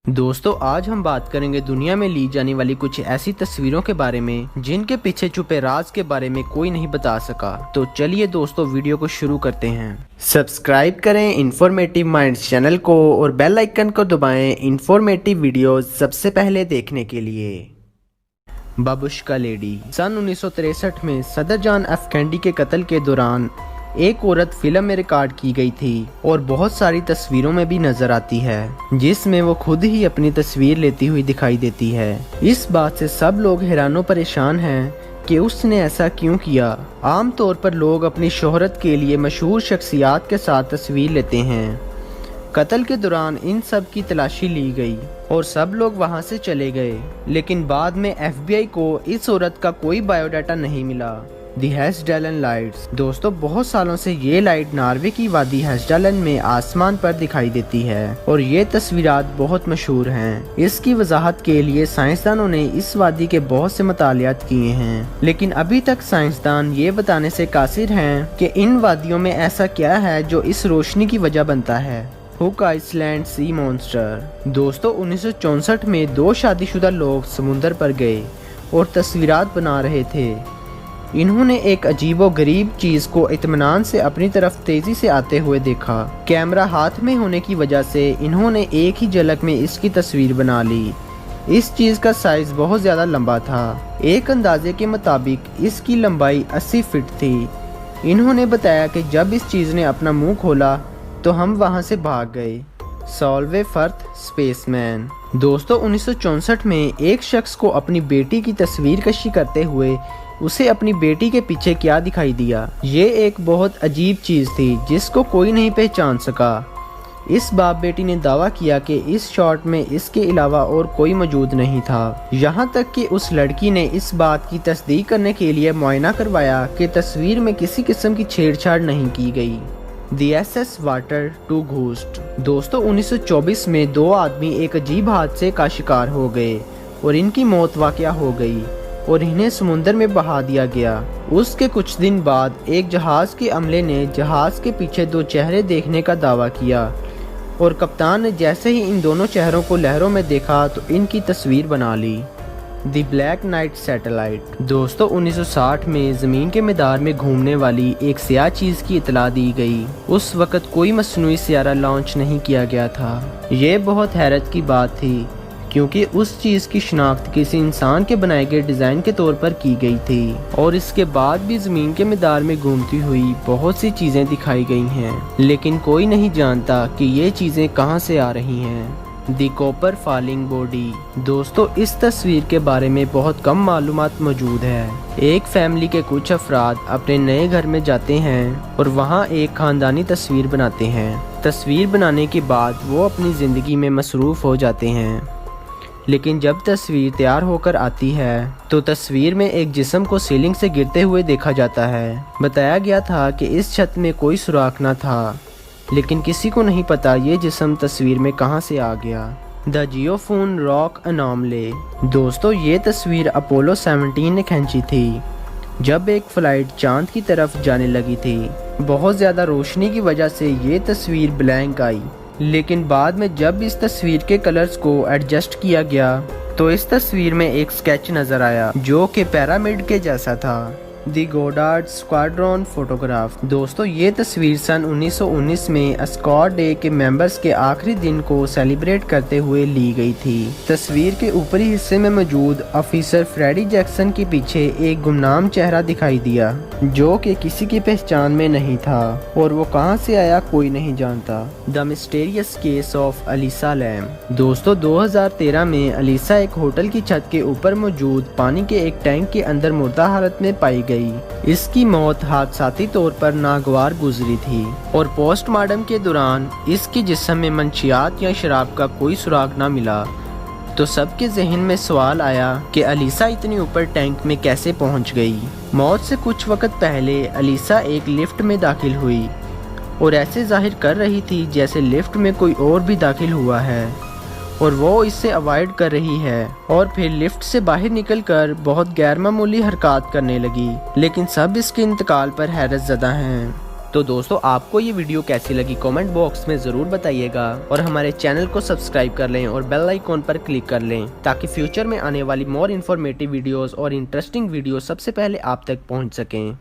दोस्तों आज हम बात करेंगे दुनिया में ली जाने वाली कुछ ऐसी तस्वीरों के बारे में जिनके पीछे छुपे राज के बारे में कोई नहीं बता सका। तो चलिए दोस्तों वीडियो को शुरू करते हैं। सब्सक्राइब करें इन्फॉर्मेटिव माइंड्स चैनल को और बेल आइकन को दबाएं इन्फॉर्मेटिव वीडियोस सबसे पहले देखने के लिए। बाबुश्का लेडी। सन 1963 में सदर जॉन एफ कैनेडी के कत्ल के दौरान एक औरत फिल्म में रिकॉर्ड की गई थी और बहुत सारी तस्वीरों में भी नजर आती है जिसमें वो खुद ही अपनी तस्वीर लेती हुई दिखाई देती है। इस बात से सब लोग हैरानो परेशान हैं कि उसने ऐसा क्यों किया। आमतौर पर लोग अपनी शोहरत के लिए मशहूर शख्सियात के साथ तस्वीर लेते हैं। कत्ल के दौरान इन सब की तलाशी ली गई और सब लोग वहां से चले गए, लेकिन बाद में FBI को इस औरत का कोई बायोडाटा नहीं मिला। दी हेस्डैलन लाइट्स। दोस्तों बहुत सालों से ये लाइट नॉर्वे की वादी हेस्डैलन में आसमान पर दिखाई देती है और ये तस्वीरात बहुत मशहूर हैं। इसकी वजाहत के लिए साइंसदानों ने इस वादी के बहुत से मुतालियात किए हैं, लेकिन अभी तक साइंसदान ये बताने से कासिर हैं कि इन वादियों में ऐसा क्या है जो इस रोशनी की वजह बनता है। Hook Island sea monster. दोस्तों 1964 में दो शादीशुदा लोग समुंदर पर गए और तस्वीरात बना रहे थे। इन्होंने एक अजीबो गरीब चीज को इत्मीनान से अपनी तरफ तेजी से आते हुए देखा। कैमरा हाथ में होने की वजह से इन्होंने एक ही झलक में इसकी तस्वीर बना ली। इस चीज का साइज बहुत ज्यादा लंबा था। एक अंदाजे के मुताबिक इसकी लंबाई 80 फीट थी। इन्होंने बताया कि जब इस चीज ने अपना मुंह खोला तो हम वहां से भाग गए। Solway Firth spaceman. दोस्तों 1964 में एक शख्स को अपनी बेटी की तस्वीर कशी करते हुए उसे अपनी बेटी के पीछे क्या दिखाई दिया। ये एक बहुत अजीब चीज थी जिसको कोई नहीं पहचान सका। इस बाप बेटी ने दावा किया कि इस शॉट में इसके अलावा और कोई मौजूद नहीं था। यहाँ तक कि उस लड़की ने इस बात की तस्दीक करने के लिए मुआयना करवाया कि तस्वीर में किसी किस्म की छेड़छाड़ नहीं की गई। दी SS वाटर टू घोस्ट। दोस्तों 1924 में दो आदमी एक अजीब हादसे का शिकार हो गए और इनकी मौत वाकया हो गई और इन्हें समुंदर में बहा दिया गया। उसके कुछ दिन बाद एक जहाज के अमले ने जहाज के पीछे दो चेहरे देखने का दावा किया और कप्तान ने जैसे ही इन दोनों चेहरों को लहरों में देखा तो इनकी तस्वीर बना ली। दी ब्लैक नाइट सैटेलाइट। दोस्तों 1960 में जमीन के मैदान में घूमने वाली एक स्याह चीज की इतला दी गई। उस वक़्त कोई मसनूई सियारा लॉन्च नहीं किया गया था। ये बहुत हैरत की बात थी क्योंकि उस चीज की शिनाख्त किसी इंसान के बनाए गए डिजाइन के तौर पर की गई थी और इसके बाद भी जमीन के मैदान में घूमती हुई बहुत सी चीजें दिखाई गई हैं, लेकिन कोई नहीं जानता कि ये चीजें कहां से आ रही हैं। दी कॉपर फॉलिंग बॉडी। दोस्तों इस तस्वीर के बारे में बहुत कम मालूमात मौजूद है। एक फैमिली के कुछ अफराद अपने नए घर में जाते हैं और वहां एक खानदानी तस्वीर बनाते हैं। तस्वीर बनाने के बाद वो अपनी जिंदगी में मसरूफ हो जाते हैं, लेकिन जब तस्वीर तैयार होकर आती है तो तस्वीर में एक जिस्म को सीलिंग से गिरते हुए देखा जाता है। बताया गया था कि इस छत में कोई सुराख न था, लेकिन किसी को नहीं पता ये जिस्म तस्वीर में कहां से आ गया। The JioPhone rock anomaly. दोस्तों ये तस्वीर अपोलो 17 ने खींची थी जब एक फ्लाइट चांद की तरफ जाने लगी थी। बहुत ज्यादा रोशनी की वजह से ये तस्वीर ब्लैंक आई, लेकिन बाद में जब इस तस्वीर के कलर्स को एडजस्ट किया गया तो इस तस्वीर में एक स्केच नजर आया जो कि पिरामिड के जैसा था। दी गोडार्ड स्क्वाड्रॉन फोटोग्राफ। दोस्तों ये तस्वीर सन 1919 में स्क्वाड डे के मेंबर्स के आखिरी दिन को सेलिब्रेट करते हुए ली गई थी। तस्वीर के ऊपरी हिस्से में मौजूद ऑफिसर फ्रेडी जैक्सन के पीछे एक गुमनाम चेहरा दिखाई दिया जो कि किसी की पहचान में नहीं था और वो कहां से आया कोई नहीं जानता। The mysterious case of Elisa Lam. दोस्तों 2013 में अलीसा एक होटल की छत के ऊपर मौजूद पानी के एक टैंक के अंदर मुर्दा हालत में पाई गई। इसकी मौत हादसाती तौर पर नागवार गुजरी थी और पोस्टमार्टम के दौरान इसके जिस्म में मंशियात या शराब का कोई सुराग न मिला। तो सबके जहन में सवाल आया कि अलीसा इतनी ऊपर टैंक में कैसे पहुंच गई। मौत से कुछ वक्त पहले अलीसा एक लिफ्ट में दाखिल हुई और ऐसे जाहिर कर रही थी जैसे लिफ्ट में कोई और भी दाखिल हुआ है और वो इससे अवॉइड कर रही है और फिर लिफ्ट से बाहर निकलकर बहुत गैर मामूली हरकत करने लगी, लेकिन सब इसके इंतकाल पर हैरत ज़दा हैं। तो दोस्तों आपको ये वीडियो कैसी लगी कमेंट बॉक्स में जरूर बताइएगा और हमारे चैनल को सब्सक्राइब कर लें और बेल आइकॉन पर क्लिक कर लें ताकि फ्यूचर में आने वाली मोर इन्फॉर्मेटिव वीडियोस और इंटरेस्टिंग वीडियो सबसे पहले आप तक पहुंच सकें।